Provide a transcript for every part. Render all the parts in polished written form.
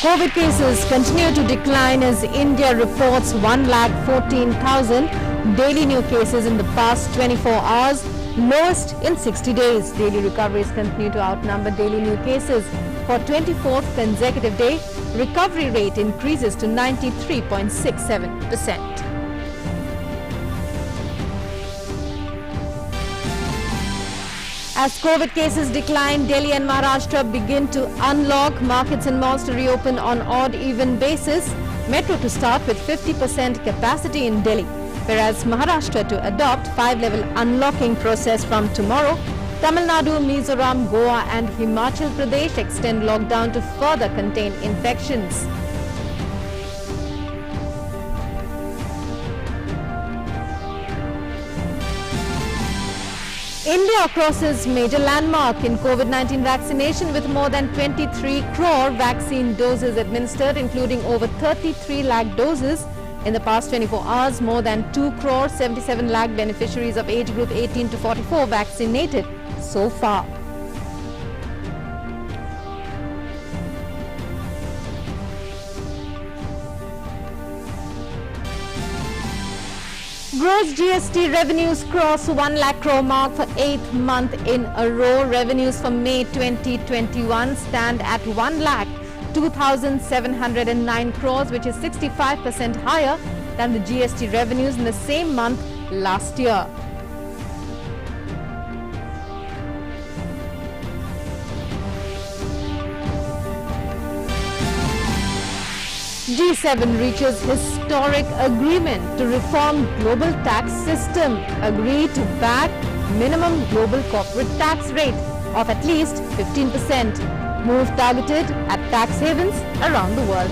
COVID cases continue to decline as India reports 1,14,000 daily new cases in the past 24 hours, lowest in 60 days. Daily recoveries continue to outnumber daily new cases. For 24th consecutive day, recovery rate increases to 93.67%. As COVID cases decline, Delhi and Maharashtra begin to unlock, markets and malls to reopen on odd-even basis, metro to start with 50% capacity in Delhi, whereas Maharashtra to adopt 5-level unlocking process from tomorrow. Tamil Nadu, Mizoram, Goa and Himachal Pradesh extend lockdown to further contain infections. India crosses major landmark in COVID-19 vaccination with more than 23 crore vaccine doses administered, including over 33 lakh doses. In the past 24 hours, more than 2 crore 77 lakh beneficiaries of age group 18 to 44 vaccinated so far. Gross GST revenues cross 1 lakh crore mark for 8th month in a row. Revenues for May 2021 stand at 1,02,709 crores, which is 65% higher than the GST revenues in the same month last year. G7 reaches historic agreement to reform global tax system. Agree to back minimum global corporate tax rate of at least 15%. Move targeted at tax havens around the world.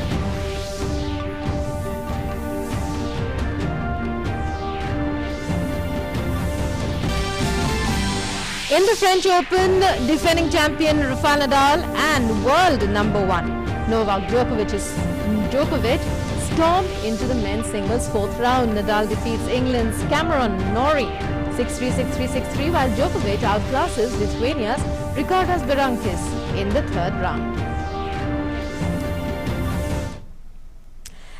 In the French Open, defending champion Rafael Nadal and world number 1 Novak Djokovic stormed into the men's singles 4th round. Nadal defeats England's Cameron Norrie 6-3, 6-3, 6-3, while Djokovic outclasses Lithuania's Ricardas Berankis in the 3rd round.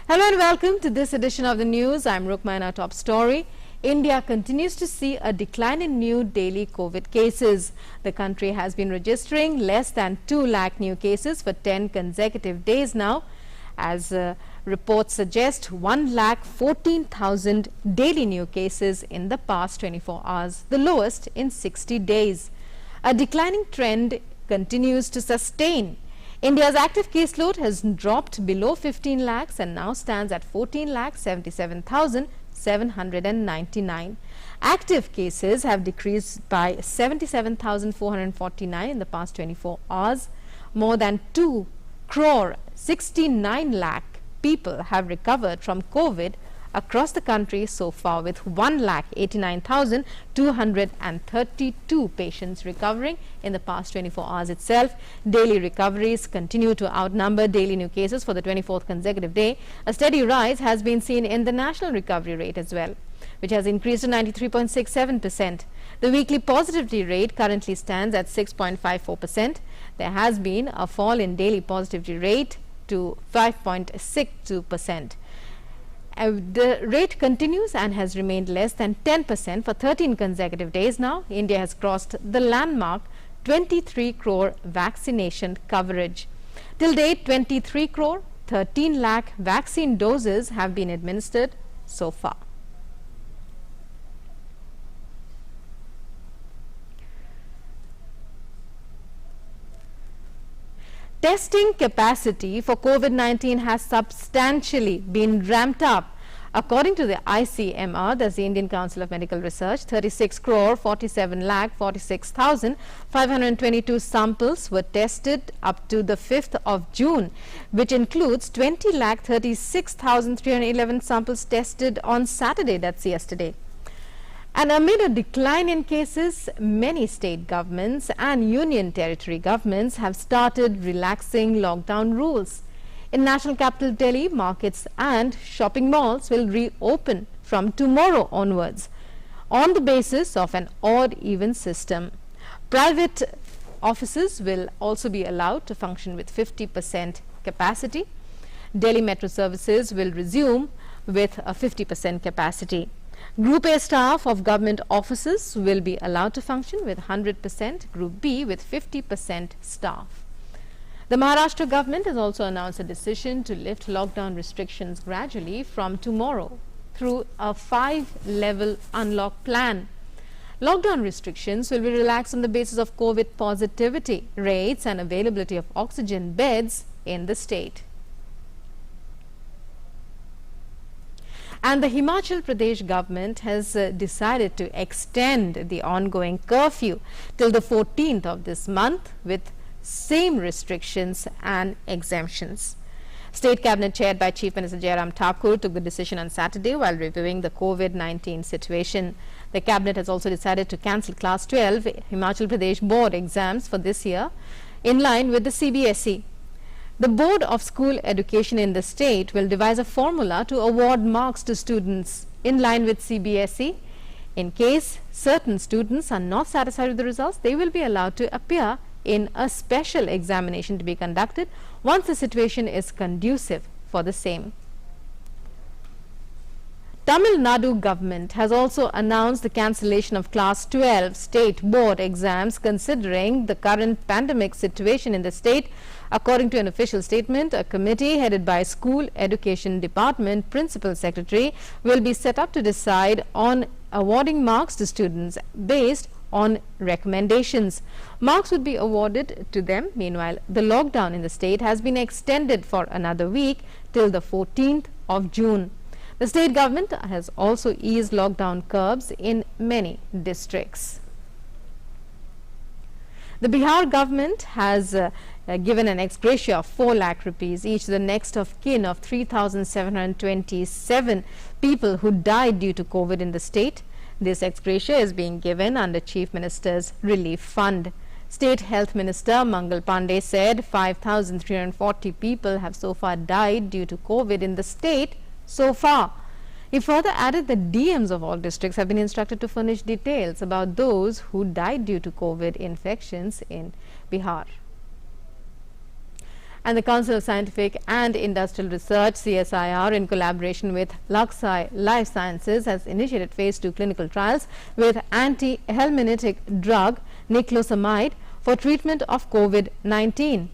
Hello and welcome to this edition of the news. I'm Rukmaina. Top story. India continues to see a decline in new daily COVID cases. The country has been registering less than 2 lakh new cases for 10 consecutive days now, as reports suggest 1,14,000 daily new cases in the past 24 hours, the lowest in 60 days. A declining trend continues to sustain. India's active caseload has dropped below 15 lakhs and now stands at 14,77,799. Active cases have decreased by 77,449 in the past 24 hours. More than 2 crore 69 lakh people have recovered from COVID across the country so far, with 1,89,232 patients recovering in the past 24 hours itself. Daily recoveries continue to outnumber daily new cases for the 24th consecutive day. A steady rise has been seen in the national recovery rate as well, which has increased to 93.67%. The weekly positivity rate currently stands at 6.54%. There has been a fall in daily positivity rate to 5.62%. The rate continues and has remained less than 10% for 13 consecutive days now. India has crossed the landmark 23 crore vaccination coverage. Till date, 23 crore 13 lakh vaccine doses have been administered so far. Testing capacity for COVID-19 has substantially been ramped up. According to the ICMR, that's the Indian Council of Medical Research, 36 crore 47 lakh 46,522 samples were tested up to the 5th of June, which includes 20 lakh 36,311 samples tested on Saturday, that's yesterday. And amid a decline in cases, many state governments and union territory governments have started relaxing lockdown rules. In national capital Delhi, markets and shopping malls will reopen from tomorrow onwards on the basis of an odd-even system. Private offices will also be allowed to function with 50% capacity. Delhi metro services will resume with a 50% capacity. Group A staff of government offices will be allowed to function with 100%, Group B with 50% staff. The Maharashtra government has also announced a decision to lift lockdown restrictions gradually from tomorrow through a 5-level unlock plan. Lockdown restrictions will be relaxed on the basis of COVID positivity rates and availability of oxygen beds in the state. And the Himachal Pradesh government has decided to extend the ongoing curfew till the 14th of this month with same restrictions and exemptions. State Cabinet chaired by Chief Minister Jayashankar Thakur took the decision on Saturday while reviewing the COVID-19 situation. The Cabinet has also decided to cancel Class 12 Himachal Pradesh board exams for this year in line with the CBSE. The Board of School Education in the state will devise a formula to award marks to students in line with CBSE. In case certain students are not satisfied with the results, they will be allowed to appear in a special examination to be conducted once the situation is conducive for the same. Tamil Nadu government has also announced the cancellation of Class 12 state board exams considering the current pandemic situation in the state. According to an official statement, a committee headed by School Education Department Principal Secretary will be set up to decide on awarding marks to students based on recommendations. Marks would be awarded to them. Meanwhile, the lockdown in the state has been extended for another week till the 14th of June. The state government has also eased lockdown curbs in many districts. The Bihar government has given an ex gratia of 4 lakh rupees each to the next of kin of 3,727 people who died due to COVID in the state. This ex gratia is being given under Chief Minister's Relief Fund. State Health Minister Mangal Pandey said 5,340 people have so far died due to COVID in the state so far. He further added that DMs of all districts have been instructed to furnish details about those who died due to COVID infections in Bihar. And the Council of Scientific and Industrial Research CSIR in collaboration with Lakh Life Sciences has initiated phase 2 clinical trials with antihelmenetic drug niclosamide for treatment of COVID-19.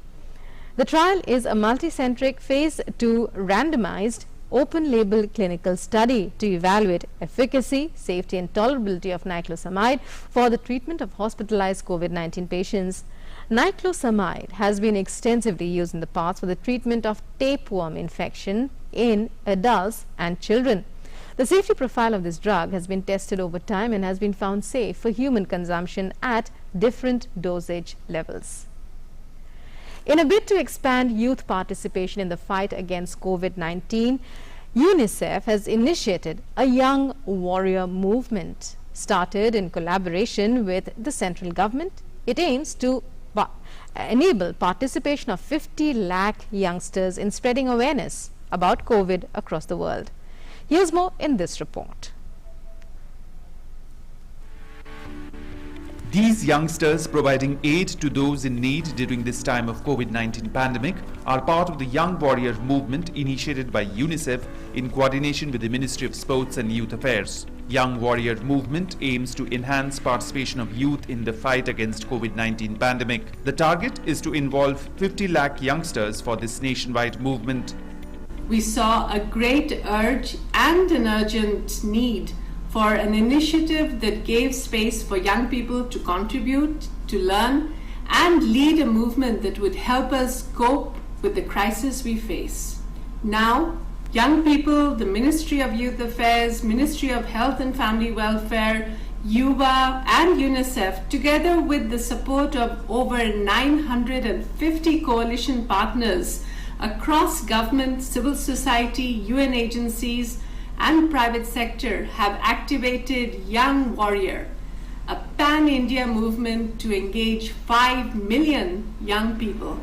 The trial is a multicentric phase 2 randomized open-label clinical study to evaluate efficacy, safety and tolerability of niclosamide for the treatment of hospitalized COVID-19 patients. Niclosamide has been extensively used in the past for the treatment of tapeworm infection in adults and children. The safety profile of this drug has been tested over time and has been found safe for human consumption at different dosage levels. In a bid to expand youth participation in the fight against COVID-19, UNICEF has initiated a Young Warrior movement. Started in collaboration with the central government, it aims to enable participation of 50 lakh youngsters in spreading awareness about COVID across the world. Here's more in this report. These youngsters providing aid to those in need during this time of COVID-19 pandemic are part of the Young Warrior movement initiated by UNICEF in coordination with the Ministry of Sports and Youth Affairs. Young Warrior movement aims to enhance participation of youth in the fight against COVID-19 pandemic. The target is to involve 50 lakh youngsters for this nationwide movement. We saw a great urge and an urgent need for an initiative that gave space for young people to contribute, to learn, and lead a movement that would help us cope with the crisis we face. Now, young people, the Ministry of Youth Affairs, Ministry of Health and Family Welfare, Yuva and UNICEF, together with the support of over 950 coalition partners across government, civil society, UN agencies, and private sector, have activated Young Warrior, a pan-India movement to engage 5 million young people.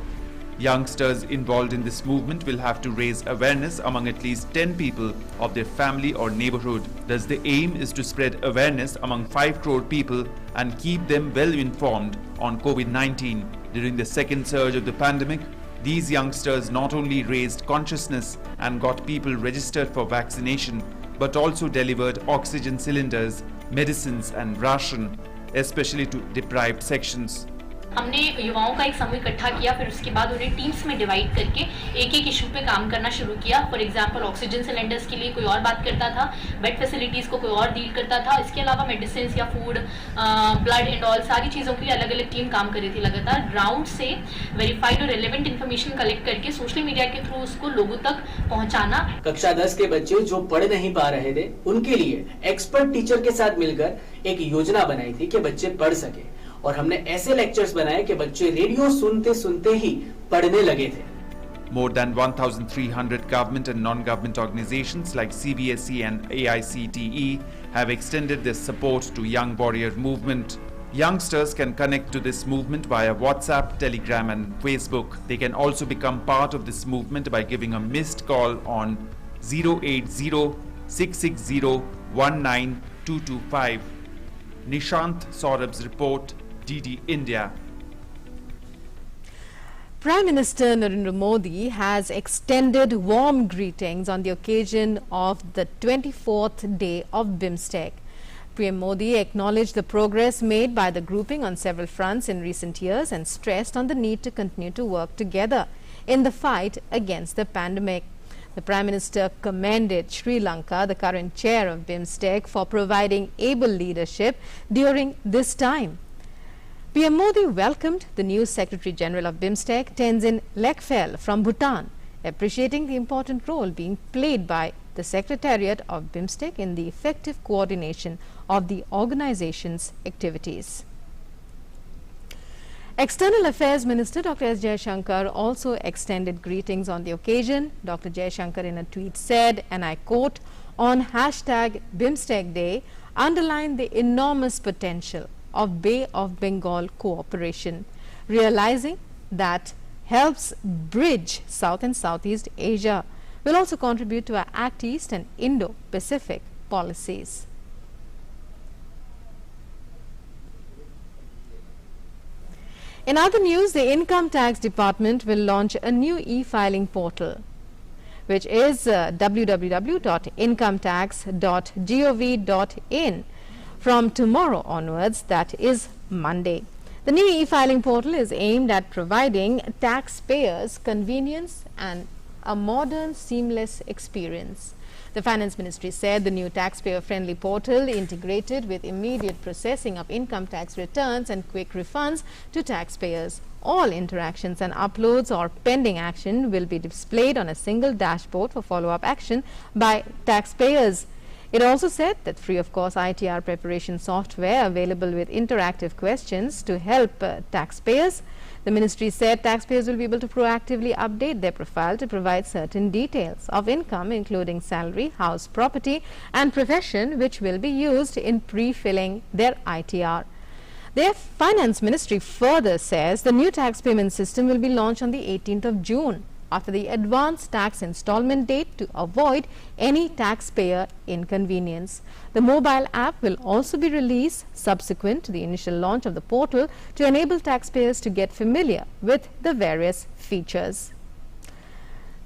Youngsters involved in this movement will have to raise awareness among at least 10 people of their family or neighborhood. Thus, the aim is to spread awareness among 5 crore people and keep them well informed on COVID-19. During the second surge of the pandemic, These youngsters not only raised consciousness and got people registered for vaccination, but also delivered oxygen cylinders, medicines and ration, especially to deprived sections. हमने युवाओं का एक समूह इकट्ठा किया, फिर उसके बाद उन्हें टीम्स में डिवाइड करके एक एक इशू पे काम करना शुरू किया। फॉर एग्जांपल ऑक्सीजन सिलेंडर्स के लिए कोई और बात करता था, बेड फैसिलिटीज़ को कोई और डील करता था, इसके अलावा मेडिसिन या फूड, ब्लड एंड ऑल सारी चीज़ों के लिए अलग अलग टीम काम कर रही थी। लगातार ग्राउंड से वेरीफाइड और रेलेवेंट इन्फॉर्मेशन कलेक्ट करके सोशल मीडिया के थ्रू उसको लोगों तक पहुँचाना। कक्षा 10 के बच्चे जो पढ़ नहीं पा रहे थे, उनके लिए एक्सपर्ट टीचर के साथ मिलकर एक योजना बनाई थी कि बच्चे पढ़ सके, और हमने ऐसे लेक्चर्स बनाए कि बच्चे रेडियो सुनते सुनते ही पढ़ने लगे थे। More than 1,300 government and non-government organizations like CBSE and AICTE have extended their support to Young Warrior movement. Youngsters can connect to this movement via WhatsApp, Telegram and Facebook. They can also become part of this movement by giving a missed call on 080-660-19225. Nishant Saurabh's report, DD India. Prime Minister Narendra Modi has extended warm greetings on the occasion of the 24th day of BIMSTEC. PM Modi acknowledged the progress made by the grouping on several fronts in recent years and stressed on the need to continue to work together in the fight against the pandemic. The Prime Minister commended Sri Lanka, the current chair of BIMSTEC, for providing able leadership during this time. PM Modi welcomed the new Secretary General of BIMSTEC, Tenzin Lekphel from Bhutan, appreciating the important role being played by the Secretariat of BIMSTEC in the effective coordination of the organization's activities. External Affairs Minister Dr. S. Jayashankar also extended greetings on the occasion. Dr. Jayashankar in a tweet said, and I quote, on hashtag BIMSTEC Day, underlined the enormous potential of Bay of Bengal cooperation, realizing that helps bridge South and Southeast Asia, will also contribute to our Act East and Indo-Pacific policies. In other news, the Income Tax Department will launch a new e-filing portal, which is www.incometax.gov.in from tomorrow onwards, that is Monday. The new e-filing portal is aimed at providing taxpayers convenience and a modern, seamless experience. The Finance Ministry said the new taxpayer-friendly portal, integrated with immediate processing of income tax returns and quick refunds to taxpayers. All interactions and uploads or pending action will be displayed on a single dashboard for follow-up action by taxpayers. It also said that free of cost ITR preparation software available with interactive questions to help taxpayers. The ministry said taxpayers will be able to proactively update their profile to provide certain details of income, including salary, house, property and profession, which will be used in pre-filling their ITR. The Finance Ministry further says the new tax payment system will be launched on the 18th of June after the advance tax installment date to avoid any taxpayer inconvenience. The mobile app will also be released subsequent to the initial launch of the portal to enable taxpayers to get familiar with the various features.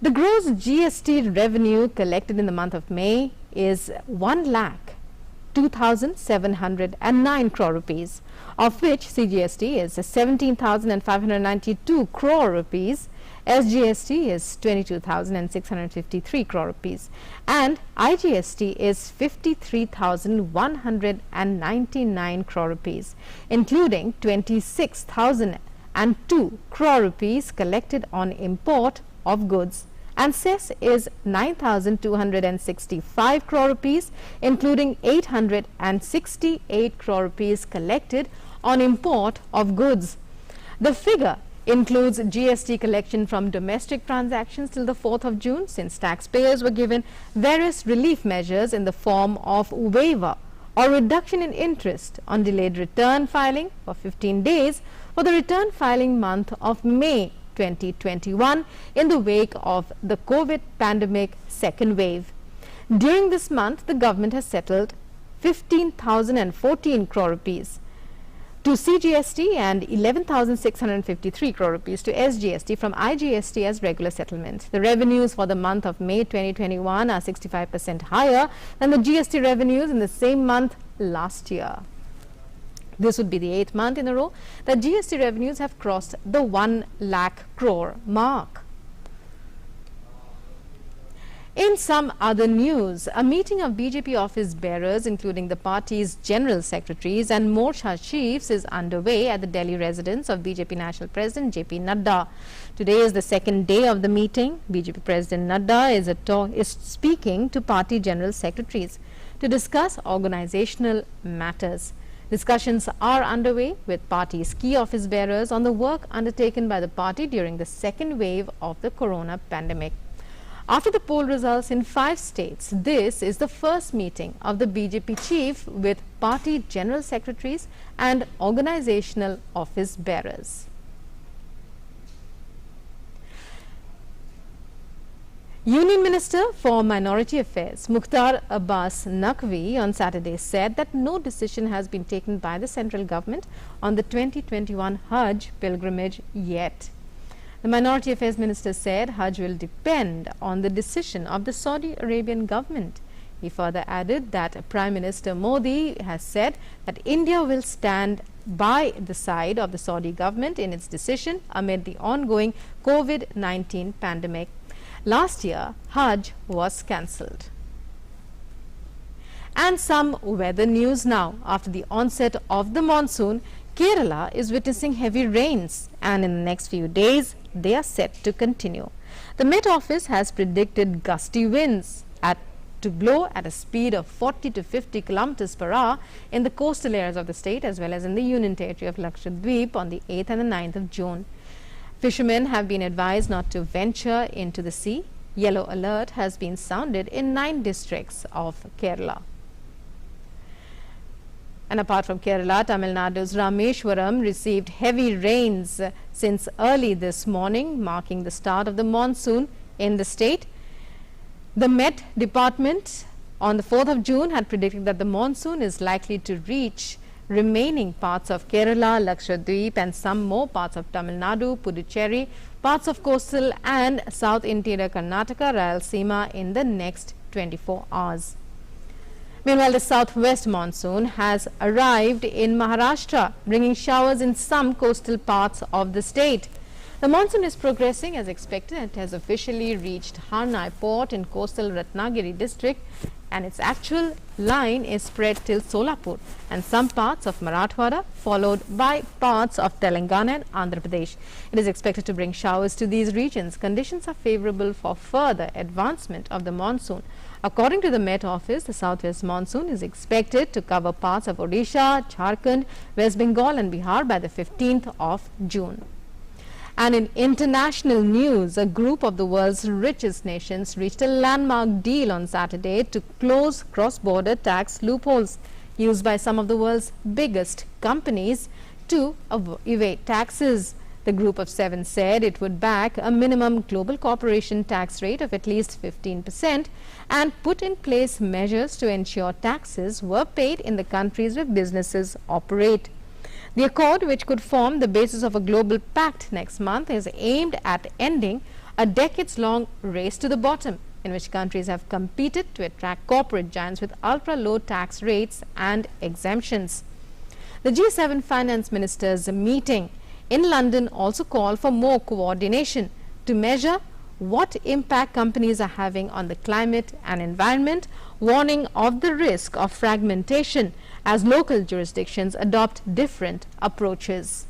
The gross GST revenue collected in the month of May is 1,02,709 crore rupees, of which CGST is 17,592 crore rupees, SGST is 22,653 crore rupees and IGST is 53,199 crore rupees, including 26,002 crore rupees collected on import of goods, and cess is 9,265 crore rupees, including 868 crore rupees collected on import of goods. The figure includes GST collection from domestic transactions till the 4th of June, since taxpayers were given various relief measures in the form of waiver or reduction in interest on delayed return filing for 15 days for the return filing month of May 2021 in the wake of the COVID pandemic second wave. During this month, the government has settled 15,014 crore rupees to CGST and 11,653 crore rupees to SGST from IGST as regular settlement. The revenues for the month of May 2021 are 65% higher than the GST revenues in the same month last year. This would be the 8th month in a row that GST revenues have crossed the 1 lakh crore mark. In some other news, a meeting of BJP office bearers, including the party's general secretaries and Morcha chiefs, is underway at the Delhi residence of BJP National President JP Nadda. Today is the second day of the meeting. BJP President Nadda is speaking to party general secretaries to discuss organizational matters. Discussions are underway with party's key office bearers on the work undertaken by the party during the second wave of the corona pandemic. After the poll results in 5 states, this is the first meeting of the BJP chief with party general secretaries and organizational office bearers. Union Minister for Minority Affairs Mukhtar Abbas Naqvi on Saturday said that no decision has been taken by the central government on the 2021 Hajj pilgrimage yet. The Minority Affairs Minister said Hajj will depend on the decision of the Saudi Arabian government. He further added that Prime Minister Modi has said that India will stand by the side of the Saudi government in its decision amid the ongoing COVID-19 pandemic. Last year, Hajj was cancelled. And some weather news now. After the onset of the monsoon, Kerala is witnessing heavy rains, and in the next few days, they are set to continue. The Met Office has predicted gusty winds to blow at a speed of 40 to 50 kilometers per hour in the coastal areas of the state as well as in the Union Territory of Lakshadweep on the 8th and the 9th of June. Fishermen have been advised not to venture into the sea. Yellow alert has been sounded in 9 districts of Kerala. And apart from Kerala, Tamil Nadu's Rameshwaram received heavy rains since early this morning, marking the start of the monsoon in the state. The Met Department on the 4th of June had predicted that the monsoon is likely to reach remaining parts of Kerala, Lakshadweep and some more parts of Tamil Nadu, Puducherry, parts of coastal and south interior Karnataka, Rayalaseema in the next 24 hours. Meanwhile, the southwest monsoon has arrived in Maharashtra, bringing showers in some coastal parts of the state. The monsoon is progressing as expected. It has officially reached Harnai port in coastal Ratnagiri district, and its actual line is spread till Solapur and some parts of Marathwada, followed by parts of Telangana and Andhra Pradesh. It is expected to bring showers to these regions. Conditions are favorable for further advancement of the monsoon. According to the Met Office, the southwest monsoon is expected to cover parts of Odisha, Jharkhand, West Bengal and Bihar by the 15th of June. And in international news, a group of the world's richest nations reached a landmark deal on Saturday to close cross-border tax loopholes used by some of the world's biggest companies to evade taxes. The group of 7 said it would back a minimum global corporation tax rate of at least 15% and put in place measures to ensure taxes were paid in the countries where businesses operate. The accord, which could form the basis of a global pact next month, is aimed at ending a decades-long race to the bottom in which countries have competed to attract corporate giants with ultra-low tax rates and exemptions. The G7 finance ministers meeting in London also called for more coordination to measure what impact companies are having on the climate and environment, warning of the risk of fragmentation as local jurisdictions adopt different approaches.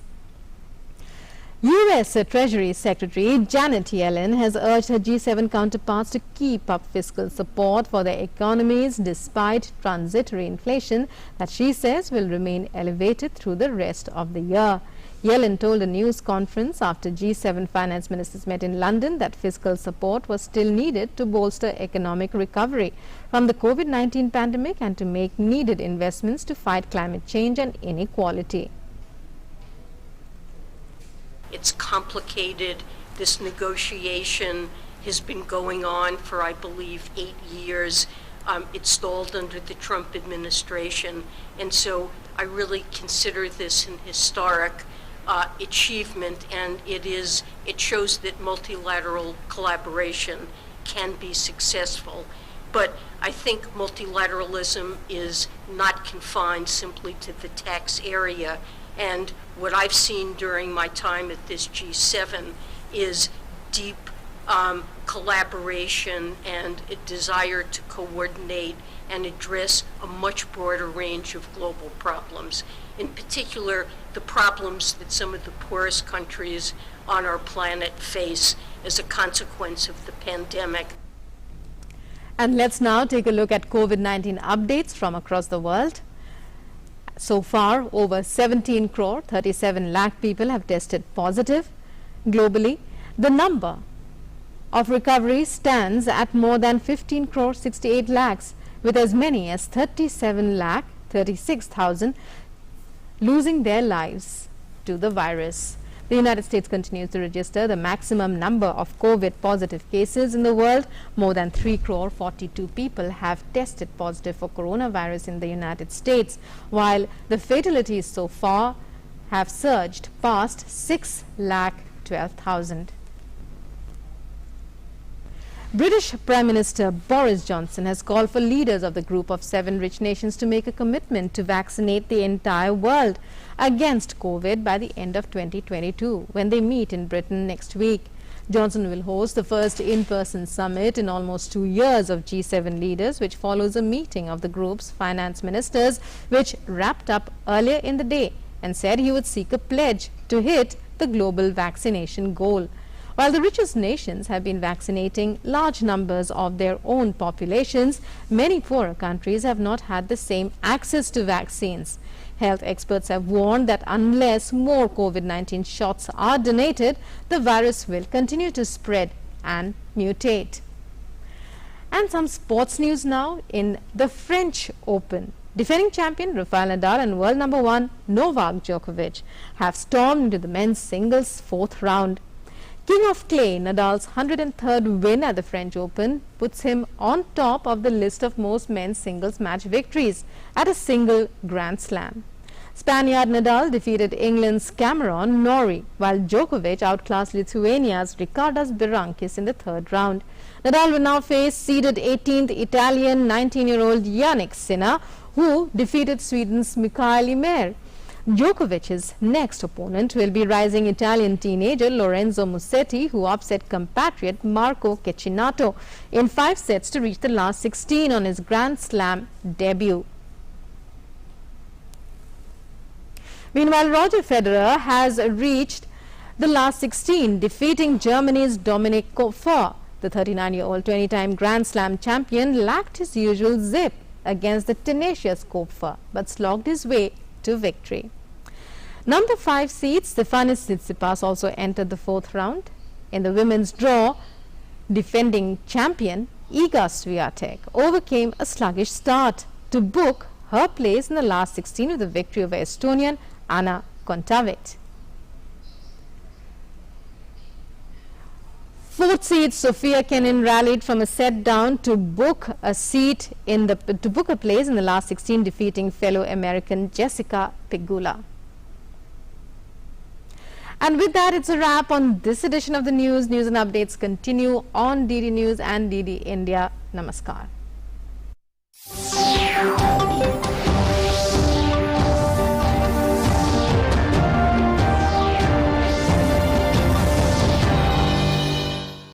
U.S. Treasury Secretary Janet Yellen has urged her G7 counterparts to keep up fiscal support for their economies despite transitory inflation that she says will remain elevated through the rest of the year. Yellen told a news conference after G7 finance ministers met in London that fiscal support was still needed to bolster economic recovery from the COVID-19 pandemic and to make needed investments to fight climate change and inequality. It's complicated. This negotiation has been going on for, I believe, 8 years. It stalled under the Trump administration. And so I really consider this an historic achievement, and it shows that multilateral collaboration can be successful. But I think multilateralism is not confined simply to the tax area. And what I've seen during my time at this G7 is deep collaboration and a desire to coordinate and address a much broader range of global problems. In particular, the problems that some of the poorest countries on our planet face as a consequence of the pandemic. And let's now take a look at COVID-19 updates from across the world. So far, over 17 crore 37 lakh people have tested positive. Globally, the number of recoveries stands at more than 15 crore 68 lakhs, with as many as 37 lakh 36,000 losing their lives to the virus. The United States continues to register the maximum number of COVID positive cases in the world. More than 3 crore 42 people have tested positive for coronavirus in the United States, while the fatalities so far have surged past 6 lakh 12,000. British Prime Minister Boris Johnson has called for leaders of the group of 7 rich nations to make a commitment to vaccinate the entire world against COVID by the end of 2022 when they meet in Britain next week. Johnson will host the first in-person summit in almost 2 years of G7 leaders, which follows a meeting of the group's finance ministers, which wrapped up earlier in the day, and said he would seek a pledge to hit the global vaccination goal. While the richest nations have been vaccinating large numbers of their own populations, many poorer countries have not had the same access to vaccines. Health experts have warned that unless more COVID-19 shots are donated, the virus will continue to spread and mutate. And some sports news now. In the French Open, defending champion Rafael Nadal and world number 1 Novak Djokovic have stormed into the men's singles 4th round. King of Clay, Nadal's 103rd win at the French Open puts him on top of the list of most men's singles match victories at a single Grand Slam. Spaniard Nadal defeated England's Cameron Norrie, while Djokovic outclassed Lithuania's Ricardas Berankis in the 3rd round. Nadal will now face seeded 18th Italian 19-year-old Yannick Sinner, who defeated Sweden's Mikael Ymer. Djokovic's next opponent will be rising Italian teenager Lorenzo Musetti, who upset compatriot Marco Cecchinato in 5 sets to reach the last 16 on his Grand Slam debut. Meanwhile, Roger Federer has reached the last 16, defeating Germany's Dominik Koepfer. The 39-year-old 20-time Grand Slam champion lacked his usual zip against the tenacious Koepfer, but slogged his way to victory. Number 5 seed Stefanis Tsitsipas also entered the 4th round. In the women's draw, defending champion Iga Swiatek overcame a sluggish start to book her place in the last 16 with a victory over Estonian Anna Kontaveit. 4th seed Sofia Kenin rallied from a set down to book a place in the last 16, defeating fellow American Jessica Pegula. And with that, it's a wrap on this edition of the news. News and updates continue on DD News and DD India. Namaskar.